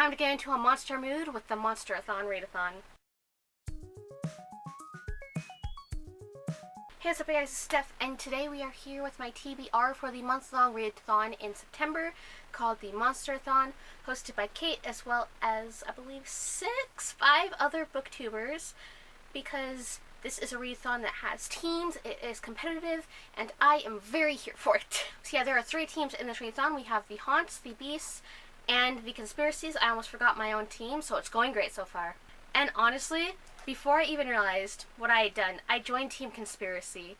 time to get into a monster mood with the Monsterathon readathon. Hey, what's up guys, it's Steph, and today we are here with my TBR for the month-long readathon in September called the Monsterathon, hosted by Kate as well as, I believe, five other booktubers, because this is a readathon that has teams, it is competitive, and I am very here for it. So yeah, there are 3 teams in this readathon. We have the Haunts, the Beasts, and the Conspiracies. I almost forgot my own team, so it's going great so far. And honestly, before I even realized what I had done, I joined Team Conspiracy.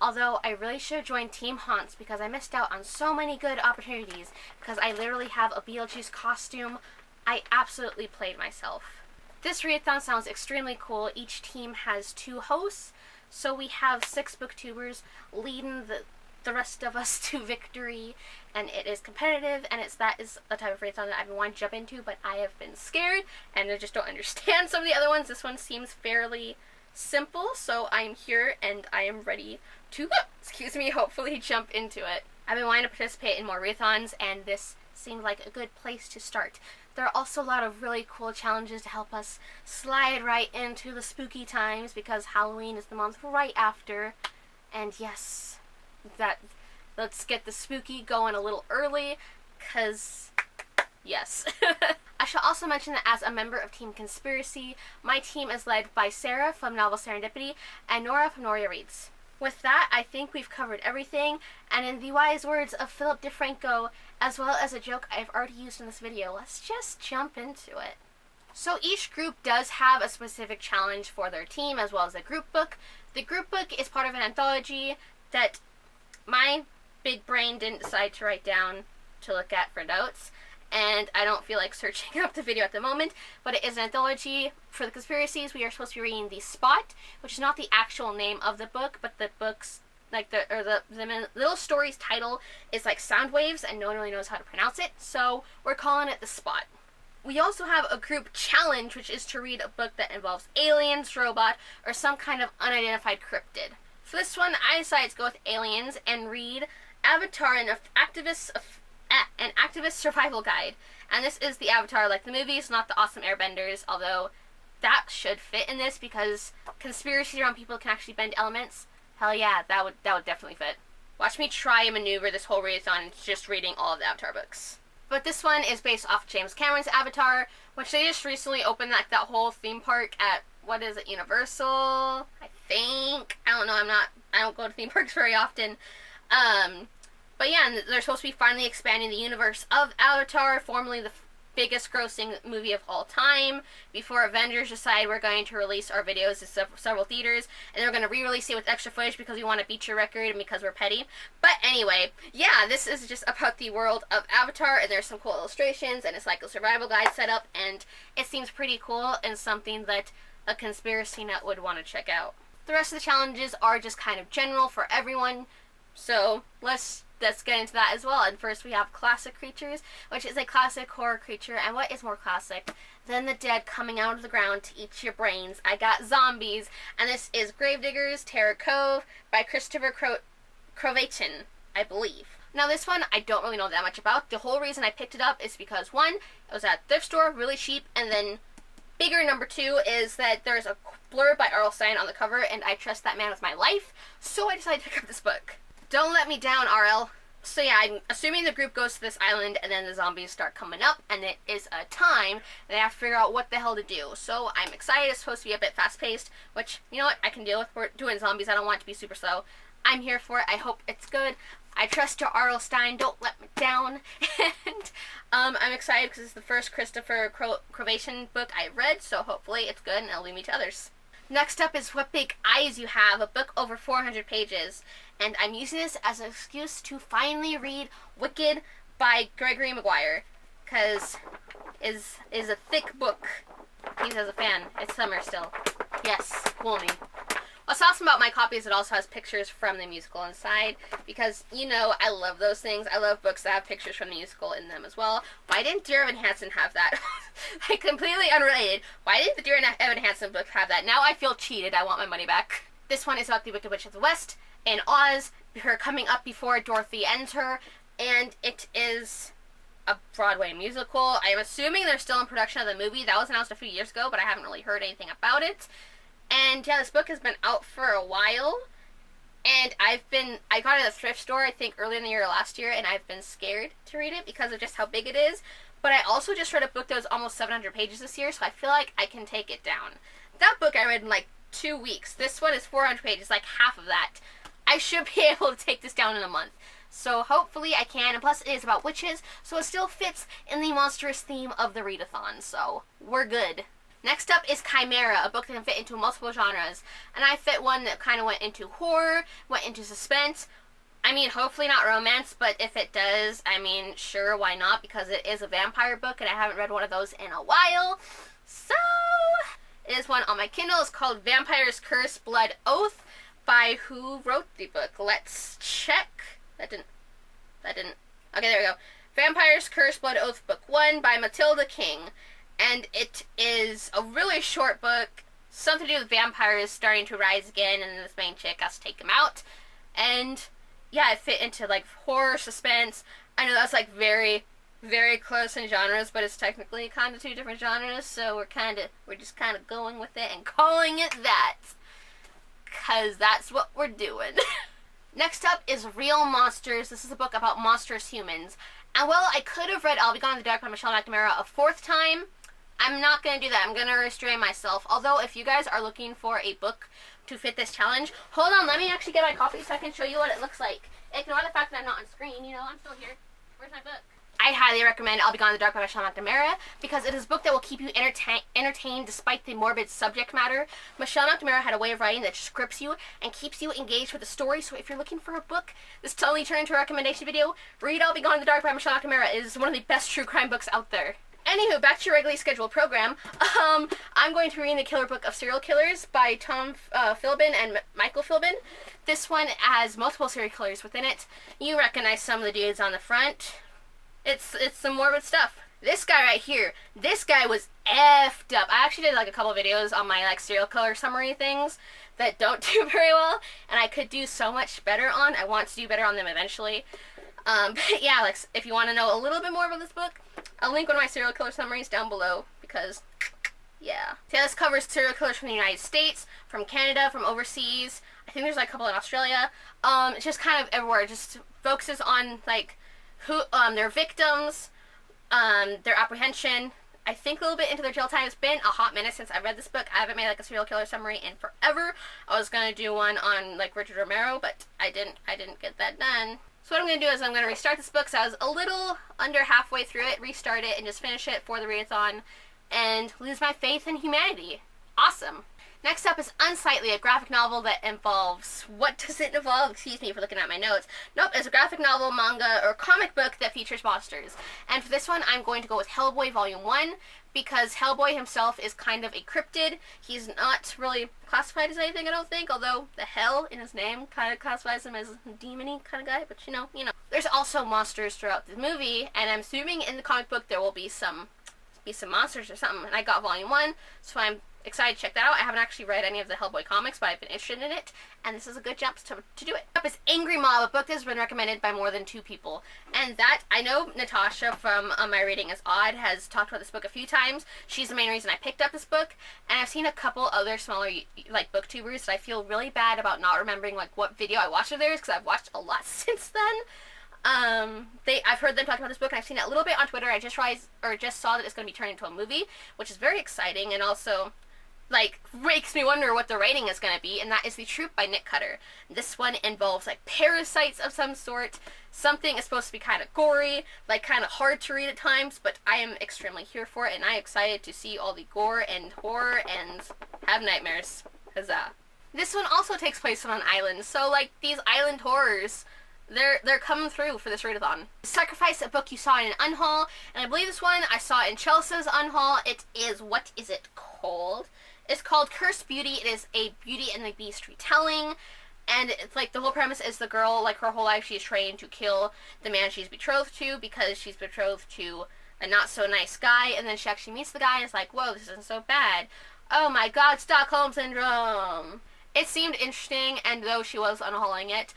Although I really should have joined Team Haunts because I missed out on so many good opportunities because I literally have a Beetlejuice costume. I absolutely played myself. This readathon sounds extremely cool. Each team has 2 hosts, so we have 6 booktubers leading the rest of us to victory, and it is competitive, and that is a type of readathon that I've been wanting to jump into, but I have been scared, and I just don't understand some of the other ones. This one seems fairly simple, so I'm here, and I am ready to, hopefully jump into it. I've been wanting to participate in more readathons, and this seemed like a good place to start. There are also a lot of really cool challenges to help us slide right into the spooky times, because Halloween is the month right after, and yes, let's get the spooky going a little early, because, yes. I shall also mention that as a member of Team Conspiracy, my team is led by Sarah from Novel Serendipity and Nora from Noria Reads. With that, I think we've covered everything, and in the wise words of Philip DeFranco, as well as a joke I've already used in this video, let's just jump into it. So each group does have a specific challenge for their team, as well as a group book. The group book is part of an anthology that my big brain didn't decide to write down to look at for notes, and I don't feel like searching up the video at the moment, but it is an anthology. For the Conspiracies, we are supposed to be reading The Spot, which is not the actual name of the book, but the book's, like, the little story's title is like sound waves, and no one really knows how to pronounce it, so we're calling it The Spot. We also have a group challenge, which is to read a book that involves aliens, robot, or some kind of unidentified cryptid. For this one, I decided to go with aliens and read Avatar, an activist survival guide. And this is the Avatar, like the movies, not the awesome airbenders, although that should fit in this because conspiracies around people can actually bend elements. Hell yeah, that would definitely fit. Watch me try and maneuver this whole readathon just reading all of the Avatar books. But this one is based off James Cameron's Avatar, which they just recently opened that whole theme park at, what is it, Universal, I think? I don't know, I don't go to theme parks very often. But yeah, and they're supposed to be finally expanding the universe of Avatar, formerly the biggest grossing movie of all time, before Avengers decide we're going to release our videos to several theaters, and they're going to re-release it with extra footage because we want to beat your record and because we're petty. But anyway, yeah, this is just about the world of Avatar, and there's some cool illustrations, and it's like a survival guide setup, and it seems pretty cool and something that a conspiracy nut would want to check out. The rest of the challenges are just kind of general for everyone, so let's get into that as well. And first we have Classic Creatures, which is a classic horror creature, and what is more classic than the dead coming out of the ground to eat your brains? I got zombies, and this is Gravediggers, Terror Cove by Christopher Crovatin, I believe. Now this one, I don't really know that much about. The whole reason I picked it up is because, one, it was at a thrift store, really cheap, and then bigger number 2 is that there's a blurb by R.L. Stine on the cover, and I trust that man with my life, so I decided to pick up this book. Don't let me down, R.L. So yeah, I'm assuming the group goes to this island, and then the zombies start coming up, and it is a time they have to figure out what the hell to do. So I'm excited. It's supposed to be a bit fast-paced, which, you know what, I can deal with. We're doing zombies. I don't want it to be super slow. I'm here for it. I hope it's good. I trust your R.L. Stine. Don't let me down. And I'm excited because it's the first Christopher Crovatin book I read, so hopefully it's good and it'll lead me to others. Next up is What Big Eyes You Have, a book over 400 pages, and I'm using this as an excuse to finally read Wicked by Gregory Maguire, because is a thick book. He's as a fan. It's summer still. Yes, cool me. What's awesome about my copy is it also has pictures from the musical inside, because, you know, I love those things. I love books that have pictures from the musical in them as well. Why didn't Dear Evan Hansen have that? Like, completely unrelated. Why didn't the Dear Evan Hansen book have that? Now I feel cheated. I want my money back. This one is about the Wicked Witch of the West in Oz, her coming up before Dorothy ends her, and it is a Broadway musical. I'm assuming they're still in production of the movie. That was announced a few years ago, but I haven't really heard anything about it. And yeah, this book has been out for a while. And I got it at a thrift store, I think, earlier in the year or last year, and I've been scared to read it because of just how big it is. But I also just read a book that was almost 700 pages this year, so I feel like I can take it down. That book I read in like 2 weeks. This one is 400 pages, like half of that. I should be able to take this down in a month. So hopefully I can, and plus it is about witches, so it still fits in the monstrous theme of the readathon, so we're good. Next up is Chimera, a book that can fit into multiple genres. And I fit one that kind of went into horror, went into suspense. I mean, hopefully not romance, but if it does, I mean, sure, why not? Because it is a vampire book, and I haven't read one of those in a while. So, it is one on my Kindle. It's called Vampire's Curse, Blood, Oath, by who wrote the book? Let's check. That didn't. Okay, there we go. Vampire's Curse, Blood, Oath, Book 1 by Matilda King. And it is a really short book, something to do with vampires starting to rise again, and this main chick has to take them out. And yeah, it fit into like horror, suspense. I know that's like very, very close in genres, but it's technically kind of 2 different genres, so we're just kind of going with it and calling it that, cause that's what we're doing. Next up is Real Monsters. This is a book about monstrous humans. And well, I could have read I'll Be Gone in the Dark by Michelle McNamara a 4th time. I'm not going to do that. I'm going to restrain myself. Although, if you guys are looking for a book to fit this challenge, hold on, let me actually get my copy so I can show you what it looks like. Ignore the fact that I'm not on screen, you know, I'm still here. Where's my book? I highly recommend I'll Be Gone in the Dark by Michelle McNamara because it is a book that will keep you entertained despite the morbid subject matter. Michelle McNamara had a way of writing that just grips you and keeps you engaged with the story, so if you're looking for a book, this totally turned into a recommendation video. Read I'll Be Gone in the Dark by Michelle McNamara. It is one of the best true crime books out there. Anywho, back to your regularly scheduled program. I'm going to read The Killer Book of Serial Killers by Tom Philbin and Michael Philbin. This one has multiple serial killers within it. You recognize some of the dudes on the front. It's some morbid stuff. This guy right here, this guy was effed up. I actually did like a couple videos on my like serial killer summary things that don't do very well, and I could do so much better on. I want to do better on them eventually. But yeah, like if you want to know a little bit more about this book, I'll link one of my serial killer summaries down below because, yeah. So yeah, this covers serial killers from the United States, from Canada, from overseas. I think there's like a couple in Australia. It's just kind of everywhere. It just focuses on like who their victims, their apprehension. I think a little bit into their jail time. It's been a hot minute since I read this book. I haven't made like a serial killer summary in forever. I was gonna do one on like Richard Romero, but I didn't get that done. So what I'm going to do is I'm going to restart this book, so I was a little under halfway through it, restart it, and just finish it for the readathon, and lose my faith in humanity. Awesome. Next up is Unsightly, a graphic novel that involves... What does it involve? Excuse me for looking at my notes. Nope, it's a graphic novel, manga, or comic book that features monsters. And for this one, I'm going to go with Hellboy Volume 1, because Hellboy himself is kind of a cryptid. He's not really classified as anything, I don't think, although the hell in his name kind of classifies him as a demon-y kind of guy, but you know. There's also monsters throughout the movie, and I'm assuming in the comic book there will be some monsters or something, and I got Volume 1, so I'm excited to check that out. I haven't actually read any of the Hellboy comics, but I've been interested in it, and this is a good jump to do it. Up is Angry Mob, a book that has been recommended by more than 2 people, and that, I know Natasha from My Reading is Odd has talked about this book a few times. She's the main reason I picked up this book, and I've seen a couple other smaller, like, booktubers that I feel really bad about not remembering, like, what video I watched of theirs, because I've watched a lot since then. I've heard them talk about this book, and I've seen it a little bit on Twitter. I just saw that it's going to be turned into a movie, which is very exciting, and also like makes me wonder what the rating is going to be, and that is The Troop by Nick Cutter. This one involves like parasites of some sort. Something is supposed to be kind of gory, like kind of hard to read at times, but I am extremely here for it, and I'm excited to see all the gore and horror and have nightmares. Huzzah. This one also takes place on an island, so like these island horrors, they're coming through for this readathon. Sacrifice, a book you saw in an unhaul, and I believe this one I saw in Chelsea's unhaul. It is, what is it called? It's called Cursed Beauty. It is a Beauty and the Beast retelling, and it's like the whole premise is the girl, like her whole life she's trained to kill the man she's betrothed to because she's betrothed to a not so nice guy, and then she actually meets the guy and is like, whoa, this isn't so bad. Oh my god, Stockholm Syndrome. It seemed interesting, and though she was unhauling it,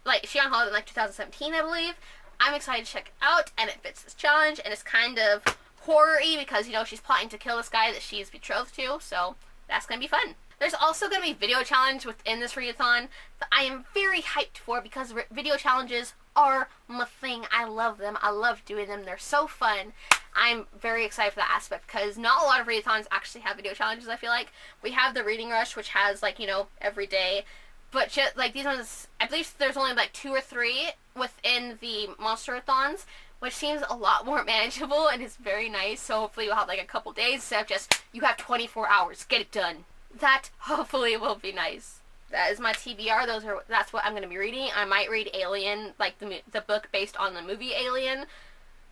like she unhauled it in like 2017, I believe, I'm excited to check it out, and it fits this challenge, and it's kind of horror-y because, you know, she's plotting to kill this guy that she's betrothed to, so that's going to be fun. There's also going to be video challenge within this readathon that I am very hyped for because video challenges are my thing. I love them. I love doing them. They're so fun. I'm very excited for that aspect because not a lot of readathons actually have video challenges, I feel like. We have the Reading Rush, which has, like, you know, every day. But, just, like, these ones, I believe there's only, like, 2 or 3 within the Monsterathons, which seems a lot more manageable and is very nice. So hopefully we'll have, like, a couple days instead of just, you have 24 hours. Get it done. That hopefully will be nice. That is my TBR. That's what I'm going to be reading. I might read Alien, like the book based on the movie Alien,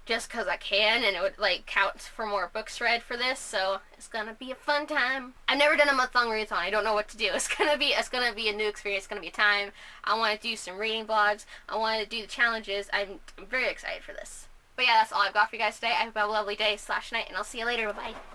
just because I can, and it would like count for more books read for this. So it's going to be a fun time. I've never done a month-long readathon. I don't know what to do. It's gonna be a new experience. It's gonna be a time. I want to do some reading vlogs. I want to do the challenges. I'm very excited for this. But yeah, that's all I've got for you guys today. I hope you have a lovely day / night, and I'll see you later. Bye bye.